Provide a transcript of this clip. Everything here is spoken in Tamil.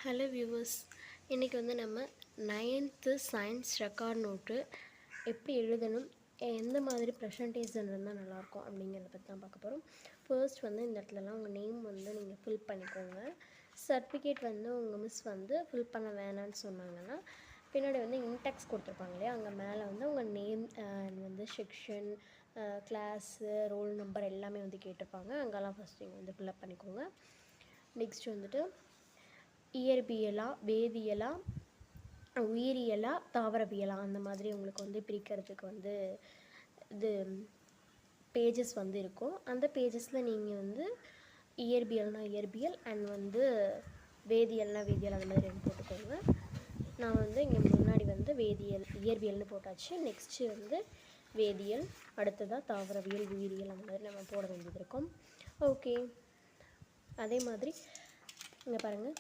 ஹலோ வியூவர்ஸ், இன்றைக்கி வந்து நம்ம 9th சயின்ஸ் ரெக்கார்ட் நோட்டு எப்படி எழுதணும், எந்த மாதிரி ப்ரெசன்டேஷன் இருந்தால் நல்லாயிருக்கும் அப்படிங்கிறத பற்றி தான் பார்க்க போகிறோம். ஃபர்ஸ்ட் வந்து இந்த இடத்துலலாம் உங்கள் நேம் வந்து நீங்கள் ஃபில் பண்ணிக்கோங்க. சர்டிஃபிகேட் வந்து உங்கள் மிஸ் வந்து ஃபில் பண்ண வேணான்னு சொன்னாங்கன்னா பின்னாடி வந்து இன்டெக்ஸ் கொடுத்துருப்பாங்க இல்லையா, அங்கே மேலே வந்து உங்கள் நேம் வந்து செக்ஷன், கிளாஸு, ரோல் நம்பர் எல்லாமே வந்து கேட்டிருப்பாங்க. அங்கெல்லாம் ஃபஸ்ட் நீங்கள் வந்து ஃபில்அப் பண்ணிக்கோங்க. நெக்ஸ்ட் வந்துட்டு இயற்பியலா, வேதியியலா, உயிரியலா, தாவரவியலா அந்த மாதிரி உங்களுக்கு வந்து பிரிக்கிறதுக்கு வந்து இது பேஜஸ் வந்து இருக்கும். அந்த பேஜஸில் நீங்கள் வந்து இயற்பியல்னால் இயற்பியல் அண்ட் வந்து வேதியியல்னால் வேதியியல் அந்த மாதிரி போட்டுக்கோங்க. நான் வந்து இங்கே முன்னாடி வந்து இயற்பியல்னு போட்டாச்சு. நெக்ஸ்ட்டு வந்து வேதியியல், அடுத்ததாக தாவரவியல், உயிரியல் அந்த மாதிரி நம்ம போட வேண்டியது இருக்கும். ஓகே, அதே மாதிரி இங்கே பாருங்கள்,